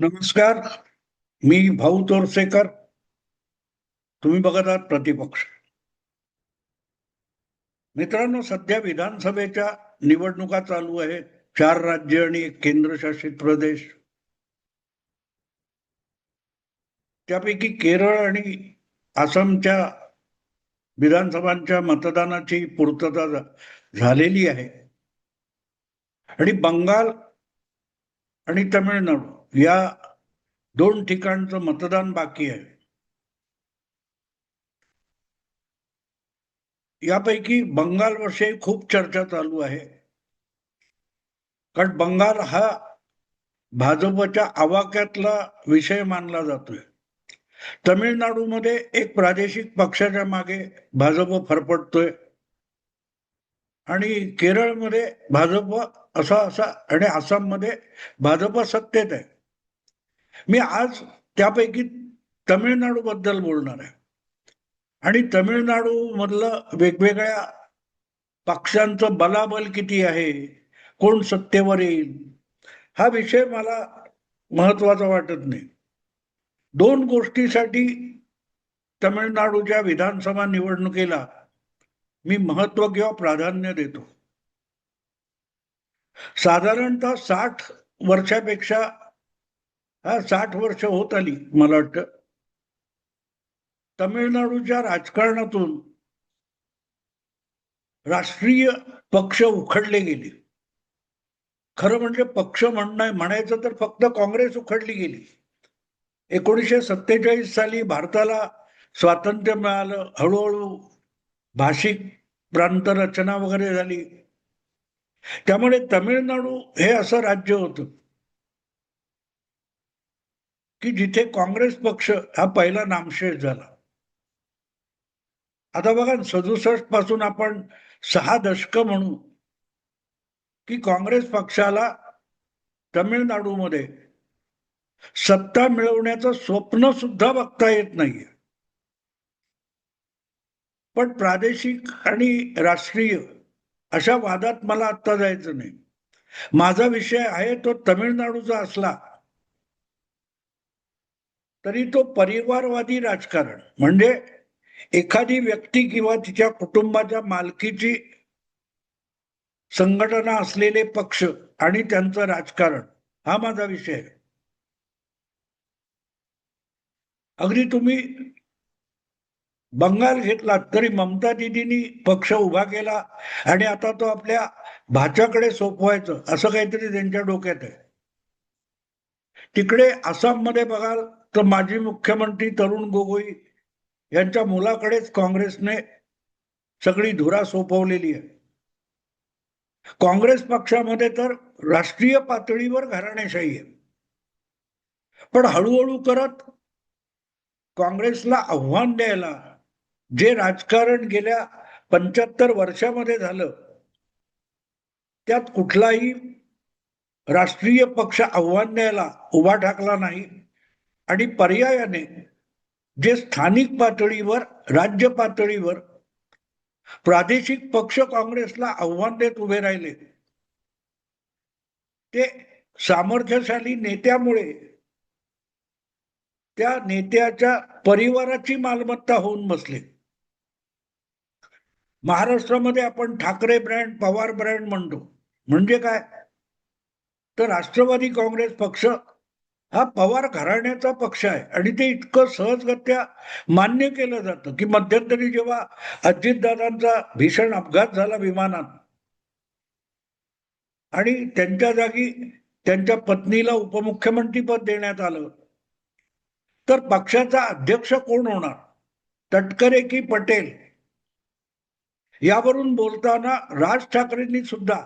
नमस्कार. मी भाऊ तोरसेकर. तुम्ही बघत आहात प्रतिपक्ष. मित्रांनो, सध्या विधानसभेच्या निवडणुका चालू आहेत. 4 राज्य आणि 1 केंद्रशासित प्रदेश. त्यापैकी केरळ आणि आसामच्या विधानसभांच्या मतदानाची पूर्तता झालेली आहे आणि बंगाल आणि तमिळनाडू या 2 ठिकाणचं मतदान बाकी आहे. यापैकी बंगालविषयी खूप चर्चा चालू आहे, कारण बंगाल हा भाजपच्या आवाक्यातला विषय मानला जातोय. तमिळनाडूमध्ये एक प्रादेशिक पक्षाच्या मागे भाजप फरफटतोय आणि केरळमध्ये भाजप असा आणि आसाममध्ये भाजप सत्तेत आहे. मी आज त्यापैकी तमिळनाडू बद्दल बोलणार आहे आणि तमिळनाडू मधलं वेगवेगळ्या पक्षांचं बलाबल किती आहे, कोण सत्तेवर येईल, हा विषय मला महत्वाचा वाटत नाही. 2 गोष्टीसाठी तमिळनाडूच्या विधानसभा निवडणुकीला मी महत्व किंवा प्राधान्य देतो. साधारणतः 60 वर्षापेक्षा 60 वर्ष होत आली मला वाटतं तमिळनाडूच्या राजकारणातून राष्ट्रीय पक्ष उखडले गेले. खरं म्हणजे पक्ष म्हणायचं तर फक्त काँग्रेस उखडली गेली. 1947 साली भारताला स्वातंत्र्य मिळालं. हळूहळू भाषिक प्रांत रचना वगैरे झाली. त्यामुळे तमिळनाडू हे असं राज्य होतं की जिथे काँग्रेस पक्ष हा पहिला नामशेष झाला. आता बघा, 67 पासून आपण 6 दशक म्हणू की काँग्रेस पक्षाला तमिळनाडूमध्ये सत्ता मिळवण्याचं स्वप्न सुद्धा बघता येत नाहीये. पण प्रादेशिक आणि राष्ट्रीय अशा वादात मला आता जायचं नाही. माझा विषय आहे तो तमिळनाडूचा असला तरी तो परिवारवादी राजकारण, म्हणजे एखादी व्यक्ती किंवा तिच्या कुटुंबाच्या मालकीची संघटना असलेले पक्ष आणि त्यांचं राजकारण, हा माझा विषय आहे. अगदी तुम्ही बंगाल घेतला तरी ममता दिदींनी पक्ष उभा केला आणि आता तो आपल्या भाच्याकडे सोपवायचं असं काहीतरी त्यांच्या डोक्यात आहे. तिकडे आसाममध्ये बघाल तर माजी मुख्यमंत्री तरुण गोगोई यांच्या मुलाकडेच काँग्रेसने सगळी धुरा सोपवलेली आहे. काँग्रेस पक्षामध्ये तर राष्ट्रीय पातळीवर घराणेशाही आहे. पण हळूहळू करत काँग्रेसला आव्हान द्यायला जे राजकारण गेल्या 75 वर्षामध्ये झालं त्यात कुठलाही राष्ट्रीय पक्ष आव्हान द्यायला उभा ठाकला नाही आणि पर्यायाने जे स्थानिक पातळीवर, राज्य पातळीवर प्रादेशिक पक्ष काँग्रेसला आव्हान देत उभे राहिले ते सामर्थ्यशाली नेत्यामुळे त्या नेत्याच्या परिवाराची मालमत्ता होऊन बसले. महाराष्ट्रामध्ये आपण ठाकरे ब्रँड, पवार ब्रँड म्हणतो. म्हणजे काय तर राष्ट्रवादी काँग्रेस पक्ष हा पवार घराण्याचा पक्ष आहे आणि ते इतकं सहजगत्या मान्य केलं जातं की मध्यंतरी जेव्हा अजितदादांचा भीषण अपघात झाला विमानात आणि त्यांच्या जागी त्यांच्या पत्नीला उपमुख्यमंत्री पद देण्यात आलं, तर पक्षाचा अध्यक्ष कोण होणार, तटकरे की पटेल, यावरून बोलताना राज ठाकरेंनी सुद्धा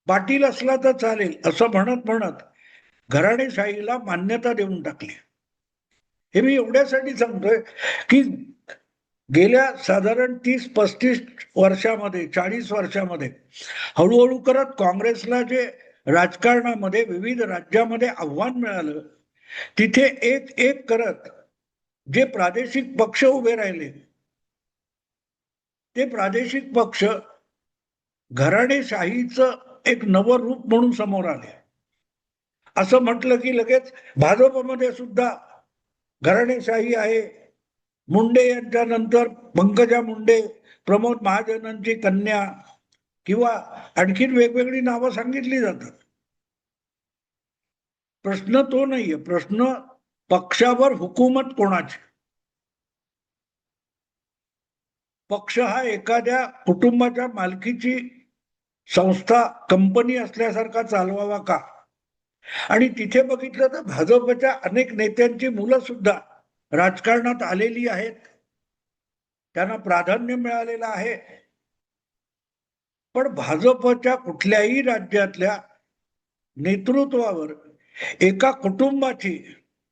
पाटील असला तर चालेल असं म्हणत म्हणत घराणेशाहीला मान्यता देऊन टाकली. हे मी एवढ्यासाठी सांगतोय की गेल्या साधारण 30-35 वर्षामध्ये, 40 वर्षामध्ये हळूहळू करत काँग्रेसला जे राजकारणामध्ये विविध राज्यामध्ये आव्हान मिळालं, तिथे एक एक करत जे प्रादेशिक पक्ष उभे राहिले ते प्रादेशिक पक्ष घराणेशाहीचं एक नवं रूप म्हणून समोर आले. असं म्हटलं की लगेच भाजपमध्ये सुद्धा घराणेशाही आहे. मुंडे यांच्या नंतर पंकजा मुंडे, प्रमोद महाजनांची कन्या किंवा आणखीन वेगवेगळी नावं सांगितली जातात. प्रश्न तो नाहीये, प्रश्न पक्षावर हुकूमत कोणाची. पक्ष हा एखाद्या कुटुंबाच्या मालकीची संस्था, कंपनी असल्यासारखा चालवावा का? आणि तिथे बघितलं तर भाजपच्या अनेक नेत्यांची मुलं सुद्धा राजकारणात आलेली आहेत, त्यांना प्राधान्य मिळालेलं आहे. पण भाजपच्या कुठल्याही राज्यातल्या नेतृत्वावर एका कुटुंबाची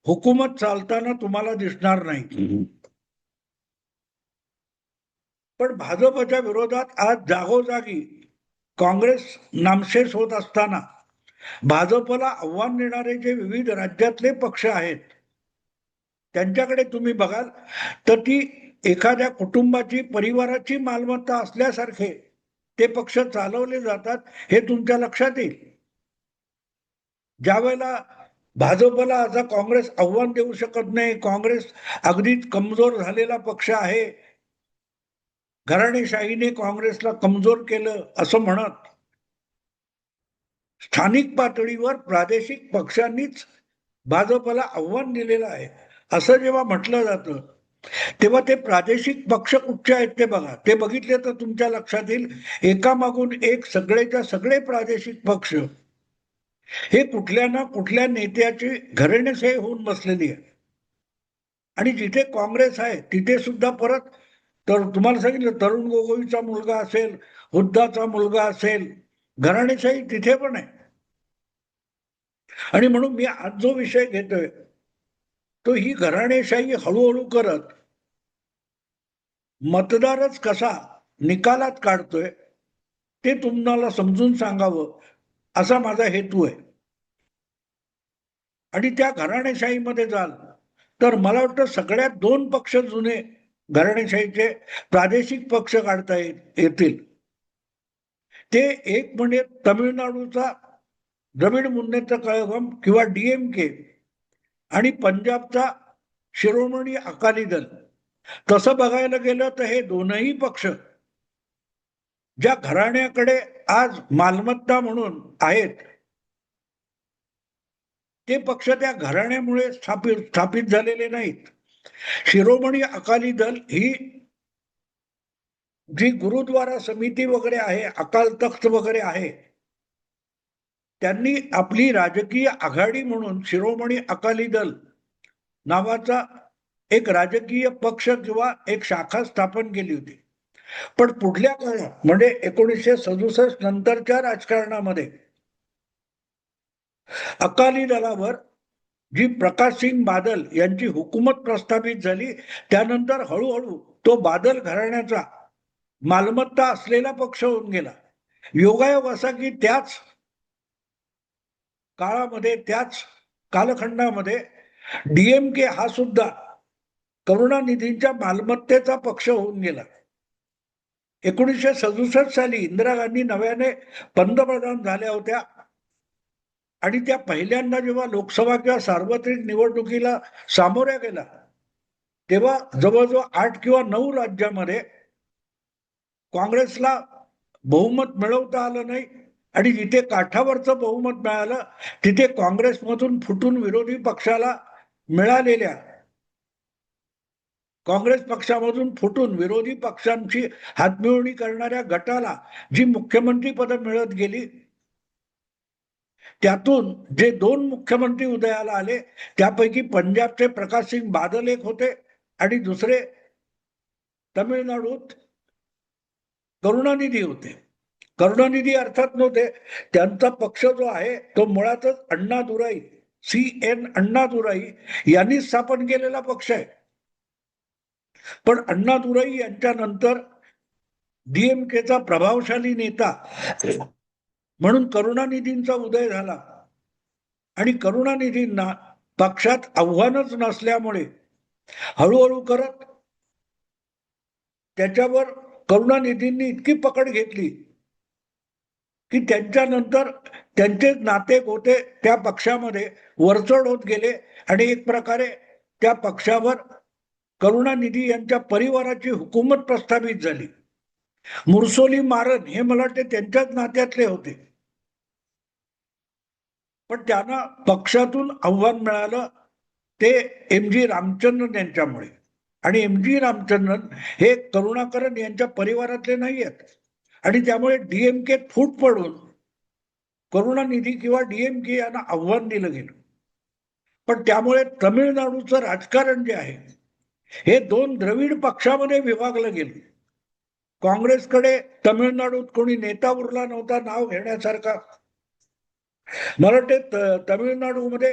हुकूमत चालताना तुम्हाला दिसणार नाही. पण भाजपच्या विरोधात आज जागोजागी काँग्रेस नामशेष होत असताना भाजपला आव्हान देणारे जे विविध राज्यातले पक्ष आहेत त्यांच्याकडे तुम्ही बघाल तर ती एखाद्या कुटुंबाची, परिवाराची मालमत्ता असल्यासारखे ते पक्ष चालवले जातात, हे तुमच्या लक्षात येईल. ज्या वेळेला भाजपला आता काँग्रेस आव्हान देऊ शकत नाही, काँग्रेस अगदीच कमजोर झालेला पक्ष आहे, घराणेशाहीने काँग्रेसला कमजोर केलं असं म्हणत स्थानिक पातळीवर प्रादेशिक पक्षांनीच भाजपला आव्हान दिलेलं आहे असं जेव्हा म्हटलं जातं तेव्हा ते प्रादेशिक पक्ष कुठचे आहेत ते बघा. ते बघितले तर तुमच्या लक्षात येईल एकामागून एक सगळेच्या सगळे प्रादेशिक पक्ष हे कुठल्या ना कुठल्या नेत्याची घराणेशाही होऊन बसलेली आहे. आणि जिथे काँग्रेस आहे तिथे सुद्धा परत, तर तुम्हाला सांगितलं तरुण गोगोईचा मुलगा असेल, हुद्दाचा मुलगा असेल, घराणेशाही तिथे पण आहे. आणि म्हणून मी आज जो विषय घेतोय तो ही घराणेशाही हळूहळू करत मतदारच कसा निकालात काढतोय ते तुम्हाला समजून सांगावं असा माझा हेतू आहे. आणि त्या घराणेशाहीमध्ये जाल तर मला वाटतं सगळ्यात दोन पक्ष जुने घराणेशाहीचे प्रादेशिक पक्ष काढता येतील. ते एक म्हणजे तमिळनाडूचा द्रविड मुन्नेत्र कळघम किंवा डीएमके आणि पंजाबचा शिरोमणी अकाली दल. तसं बघायला गेलं तर हे दोनही पक्ष ज्या घराण्याकडे आज मालमत्ता म्हणून आहेत ते पक्ष त्या घराण्यामुळे स्थापित झालेले नाहीत. शिरोमणी अकाली दल ही जी गुरुद्वारा समिती वगैरे आहे, अकाल तख्त वगैरे आहे, त्यांनी आपली राजकीय आघाडी म्हणून शिरोमणी अकाली दल नावाचा एक राजकीय पक्ष किंवा एक शाखा स्थापन केली होती. पण पुढल्या काळात म्हणजे 1967 नंतरच्या राजकारणामध्ये अकाली दलावर जी प्रकाश सिंग बादल यांची हुकूमत प्रस्थापित झाली त्यानंतर हळूहळू तो बादल घराण्याचा मालमत्ता असलेला पक्ष होऊन गेला. योगायोग असा की त्याच काळामध्ये, त्याच कालखंडामध्ये डीएमके हा सुद्धा करुणानिधींच्या मालमत्तेचा पक्ष होऊन गेला. 1967 साली इंदिरा गांधी नव्याने पंतप्रधान झाल्या होत्या आणि त्या पहिल्यांदा जेव्हा लोकसभा किंवा सार्वत्रिक निवडणुकीला सामोऱ्या गेला तेव्हा जवळजवळ 8 किंवा 9 राज्यामध्ये काँग्रेसला बहुमत मिळवता आलं नाही आणि जिथे काठावरचं बहुमत मिळालं तिथे काँग्रेसमधून फुटून विरोधी पक्षाला मिळालेल्या, काँग्रेस पक्षामधून फुटून विरोधी पक्षांची हातमिळवणी करणाऱ्या गटाला जी मुख्यमंत्री पद मिळत गेली त्यातून जे 2 मुख्यमंत्री उदयाला आले त्यापैकी पंजाबचे प्रकाश सिंग बादल एक होते आणि दुसरे तमिळनाडूत करुणानिधी होते. करुणानिधी अर्थात नव्हते, त्यांचा पक्ष जो आहे तो मुळातच अण्णादुराई, CN अण्णादुराई यांनी स्थापन केलेला पक्ष आहे. पण अण्णादुराई यांच्या नंतर डीएमकेचा प्रभावशाली नेता म्हणून करुणानिधींचा उदय झाला आणि करुणानिधींना पक्षात आव्हानच नसल्यामुळे हळूहळू करत त्याच्यावर करुणानिधींनी इतकी पकड घेतली की त्यांच्यानंतर त्यांचे नाते गोते त्या पक्षामध्ये वरचढ होत गेले आणि एक प्रकारे त्या पक्षावर करुणानिधी यांच्या परिवाराची हुकूमत प्रस्थापित झाली. मुरसोली मारन हे मला वाटते त्यांच्याच नात्यातले होते, पण त्यांना पक्षातून आव्हान मिळालं ते एम जी रामचंद्रन यांच्यामुळे. आणि एम जी रामचंद्रन हे करुणाकरन यांच्या परिवारातले नाही आहेत, आणि त्यामुळे डीएमके फूट पडून करुणानिधी किंवा डीएमके यांना आव्हान दिलं गेलं. पण त्यामुळे तमिळनाडूचं राजकारण जे आहे हे दोन द्रविड पक्षामध्ये विभागलं गेलं. काँग्रेसकडे तमिळनाडूत कोणी नेता उरला नव्हता नाव घेण्यासारखा. मला वाटते तमिळनाडूमध्ये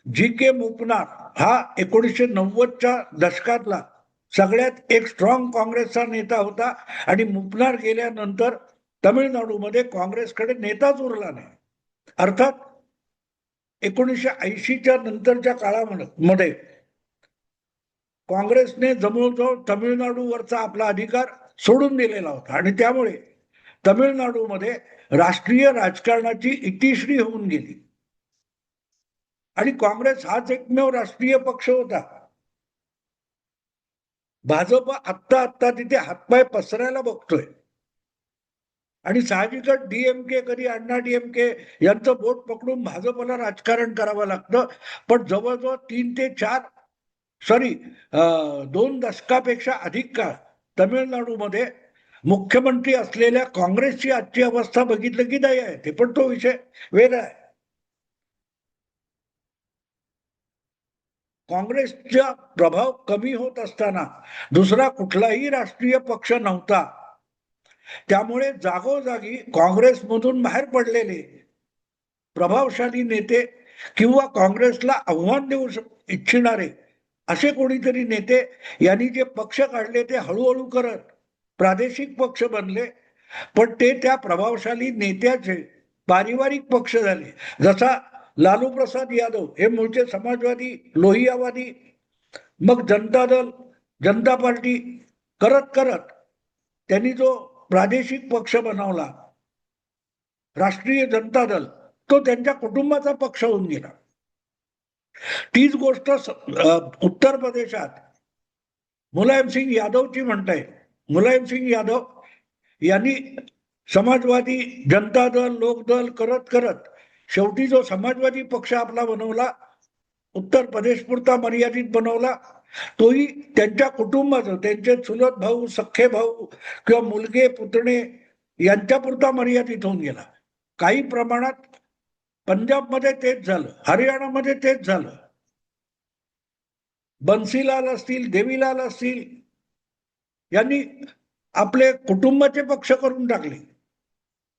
जी के मुपनार हा 1990च्या दशकातला सगळ्यात एक स्ट्रॉंग काँग्रेसचा नेता होता, आणि मुपनार गेल्यानंतर तमिळनाडूमध्ये काँग्रेसकडे नेताच उरला नाही. अर्थात 1980च्या नंतरच्या काळामध्ये काँग्रेसने जवळजवळ तमिळनाडूवरचा आपला अधिकार सोडून दिलेला होता, आणि त्यामुळे तमिळनाडूमध्ये राष्ट्रीय राजकारणाची इतिश्री होऊन गेली. आणि काँग्रेस हाच एकमेव राष्ट्रीय पक्ष होता. भाजप आत्ता आत्ता तिथे हातपाय पसरायला बघतोय, आणि साहजिकच डीएमके कधी अण्णा डीएमके यांचं बोट पकडून भाजपला राजकारण करावं लागतं. पण जवळजवळ 2 दशकापेक्षा अधिक काळ तमिळनाडूमध्ये मुख्यमंत्री असलेल्या काँग्रेसची आजची अवस्था बघितलं की दया येते, पण तो विषय वेगळा आहे. काँग्रेसचा प्रभाव कमी होत असताना दुसरा कुठलाही राष्ट्रीय पक्ष नव्हता. त्यामुळे जागोजागी काँग्रेसमधून बाहेर पडलेले प्रभावशाली नेते किंवा काँग्रेसला आव्हान देऊ इच्छिणारे असे कोणीतरी नेते यांनी जे पक्ष काढले ते हळूहळू करत प्रादेशिक पक्ष बनले. पण ते त्या प्रभावशाली नेत्याचे पारिवारिक पक्ष झाले. जसा लालू प्रसाद यादव हे मूळचे समाजवादी लोहियावादी, मग जनता दल जनता पार्टी करत करत त्यांनी जो प्रादेशिक पक्ष बनवला राष्ट्रीय जनता दल, तो त्यांच्या कुटुंबाचा पक्ष होऊन गेला. तीच गोष्ट उत्तर प्रदेशात मुलायम सिंग यादवची म्हणताय. मुलायम सिंग यादव यांनी समाजवादी जनता दल लोकदल करत करत शेवटी जो समाजवादी पक्ष आपला बनवला, उत्तर प्रदेश पुरता मर्यादित बनवला, तोही त्यांच्या कुटुंबाचं, त्यांचे चुलत भाऊ सख्खे भाऊ किंवा मुलगे पुतणे यांच्यापुरता मर्यादित होऊन गेला. काही प्रमाणात पंजाबमध्ये तेच झालं, हरियाणामध्ये तेच झालं. बन्सीलाल असतील, देवीलाल असतील यांनी आपले कुटुंबाचे पक्ष करून टाकले.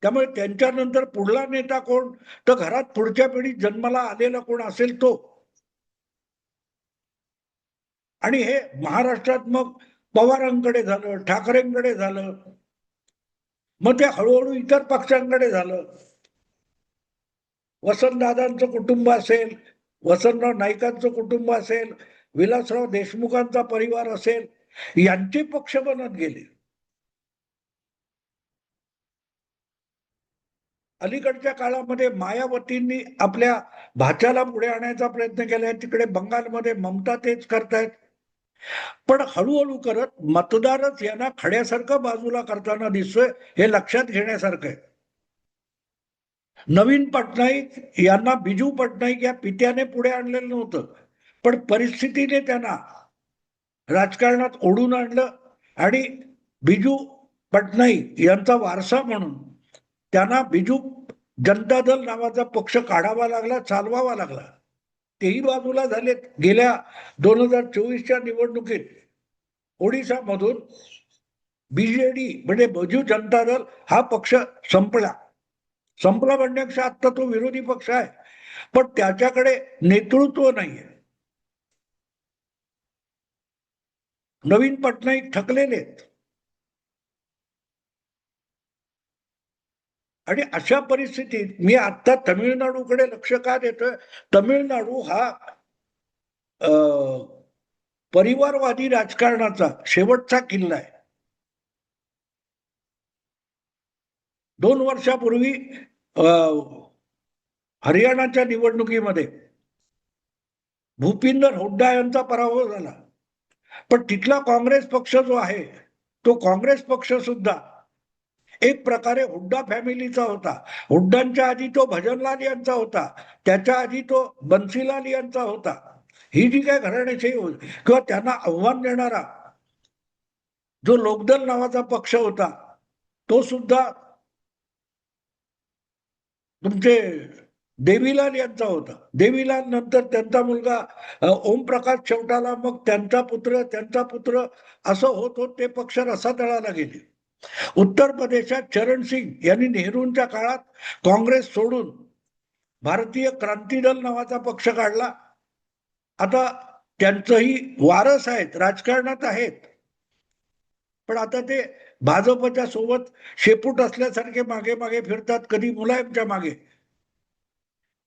त्यामुळे त्यांच्यानंतर पुढला नेता कोण, तर घरात पुढच्या पिढीत जन्माला आलेला कोण असेल तो. आणि हे महाराष्ट्रात मग पवारांकडे झालं, ठाकरेंकडे झालं, मग ते हळूहळू इतर पक्षांकडे झालं. वसंतदादांचं कुटुंब असेल, वसंतराव नाईकांचं कुटुंब असेल, विलासराव देशमुखांचा परिवार असेल, यांचे पक्ष बनत गेले. अलीकडच्या काळामध्ये मायावतींनी आपल्या भाच्याला पुढे आणायचा प्रयत्न केलाय. तिकडे बंगालमध्ये ममता तेच करतायत. पण हळूहळू करत मतदारच यांना खड्यासारखं बाजूला करताना दिसतोय, हे लक्षात घेण्यासारखं आहे. नवीन पटनाईक यांना बिजू पटनाईक या पित्याने पुढे आणलेलं नव्हतं, पण परिस्थितीने त्यांना राजकारणात ओढून आणलं, आणि बिजू पटनाईक यांचा वारसा म्हणून त्यांना बिजू जनता दल नावाचा पक्ष काढावा लागला, चालवावा लागला. तेही बाजूला झालेत. गेल्या 2024च्या निवडणुकीत ओडिशामधून बीजेडी म्हणजे बिजू जनता दल हा पक्ष संपला. संपला म्हणण्यापेक्षा आता तो विरोधी पक्ष आहे, पण त्याच्याकडे नेतृत्व नाहीये. नवीन पटनाईक थकलेले आहेत. आणि अशा परिस्थितीत मी आता तमिळनाडूकडे लक्ष का देतोय, तमिळनाडू हा परिवारवादी राजकारणाचा शेवटचा किल्ला आहे. 2 वर्षापूर्वी हरियाणाच्या निवडणुकीमध्ये भूपिंदर हुड्डा यांचा पराभव झाला, पण तिथला काँग्रेस पक्ष जो आहे तो काँग्रेस पक्ष सुद्धा एक प्रकारे हुड्डा फॅमिलीचा होता. हुड्डांच्या आधी तो भजनलाल यांचा होता, त्याच्या आधी तो बन्सीलाल यांचा होता. ही जी काय घराण्याशाही होती किंवा त्यांना आव्हान देणारा जो लोकदल नावाचा पक्ष होता तो सुद्धा तुमचे देवीलाल यांचा होता. देवीलाल नंतर त्यांचा मुलगा ओमप्रकाश चौटाला, मग त्यांचा पुत्र असं होत होत ते पक्ष रसातळाला गेले. उत्तर प्रदेशात चरण सिंग यांनी नेहरूंच्या काळात काँग्रेस सोडून भारतीय क्रांती दल नावाचा पक्ष काढला. आता त्यांचंही वारस आहेत, राजकारणात आहेत, पण आता ते भाजपच्या सोबत शेपूट असल्यासारखे मागे मागे फिरतात, कधी मुलायमच्या मागे.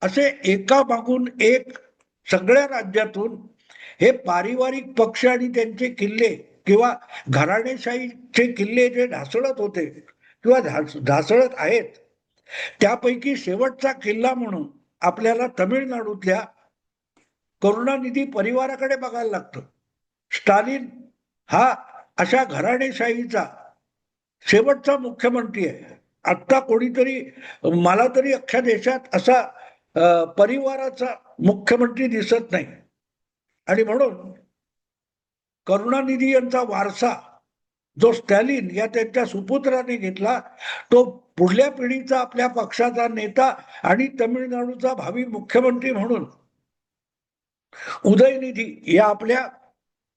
असे एका मागून एक सगळ्या राज्यातून हे पारिवारिक पक्ष आणि त्यांचे किल्ले किंवा घराणेशाहीचे किल्ले जे ढासळत होते किंवा ढासळत आहेत, त्यापैकी शेवटचा किल्ला म्हणून आपल्याला तमिळनाडूतल्या करुणानिधी परिवाराकडे बघायला लागतं. स्टालिन हा अशा घराणेशाहीचा शेवटचा मुख्यमंत्री आहे. आत्ता कोणीतरी, मला तरी अख्ख्या देशात असा परिवाराचा मुख्यमंत्री दिसत नाही. आणि म्हणून करुणानिधी यांचा वारसा जो स्टॅलिन या त्यांच्या सुपुत्राने घेतला, तो पुढल्या पिढीचा आपल्या पक्षाचा नेता आणि तमिळनाडूचा भावी मुख्यमंत्री म्हणून उदयनिधी या आपल्या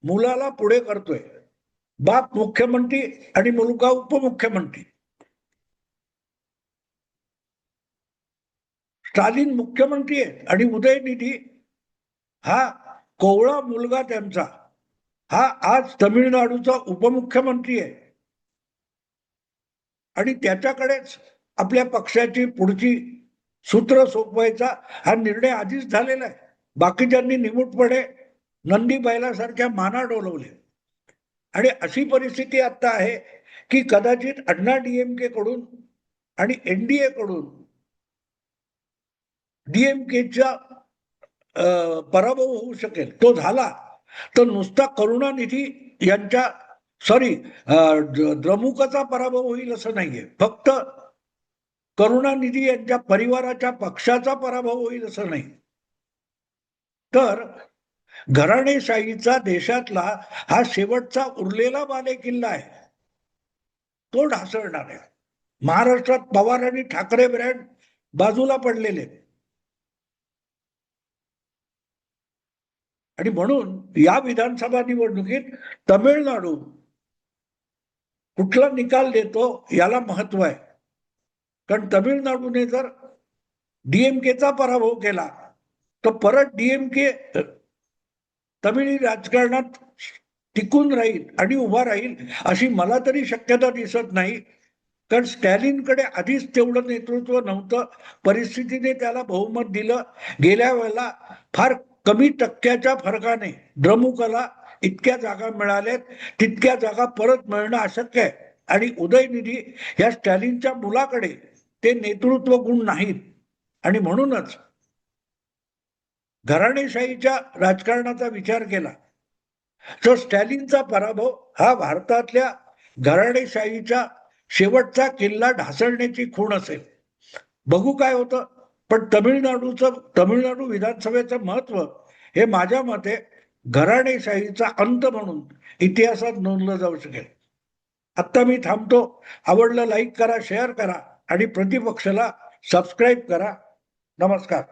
मुलाला पुढे करतोय. बाप मुख्यमंत्री आणि मुलगा उपमुख्यमंत्री. स्टालिन मुख्यमंत्री आहेत आणि उदयनिधी हा कोवळा मुलगा त्यांचा हा आज तमिळनाडूचा उपमुख्यमंत्री आहे. आणि त्याच्याकडेच आपल्या पक्षाची पुढची सूत्र सोपवायचा हा निर्णय आधीच झालेला आहे. बाकीच्यांनी निमूटपणे नंदी बैलासारख्या माना डोलवले. आणि अशी परिस्थिती आता आहे की कदाचित अण्णा डीएमके कडून आणि एनडीए कडून डीएमकेचा पराभव होऊ शकेल. तो झाला तर नुसता करुणानिधी यांच्या द्रमुकचा पराभव होईल असं नाहीये, फक्त करुणानिधी यांच्या परिवाराच्या पक्षाचा पराभव होईल असं नाही. तर घराणेशाहीचा देशातला हा शेवटचा उरलेला बालेकिल्ला आहे, तो ढासळणार आहे. महाराष्ट्रात पवार आणि ठाकरे ब्रँड बाजूला पडलेले. आणि म्हणून या विधानसभा निवडणुकीत तमिळनाडू कुठला निकाल देतो याला महत्व आहे. कारण तमिळनाडूने जर डीएमकेचा पराभव केला तर परत डीएमके तमिळी राजकारणात टिकून राहील आणि उभा राहील अशी मला तरी शक्यता दिसत नाही. कारण स्टॅलिनकडे आधीच तेवढं नेतृत्व नव्हतं, परिस्थितीने त्याला बहुमत दिलं. गेल्या वेळेला फार कमी टक्क्याच्या फरकाने द्रमुकला इतक्या जागा मिळाल्यात, तितक्या जागा परत मिळणं अशक्य आहे. आणि उदयनिधी या स्टॅलिनच्या मुलाकडे ते नेतृत्व गुण नाहीत. आणि म्हणूनच घराणेशाहीच्या राजकारणाचा विचार केला तर स्टॅलिनचा पराभव हा भारतातल्या घराणेशाहीच्या शेवटचा किल्ला ढासळण्याची खूण असेल. बघू काय होतं. पण तमिळनाडू विधानसभेचं महत्व हे माझ्या मते घराणेशाहीचा अंत म्हणून इतिहासात नोंदलं जाऊ शकेल. आत्ता मी थांबतो. आवडलं लाईक करा, शेअर करा आणि प्रतिपक्षाला सबस्क्राईब करा. नमस्कार.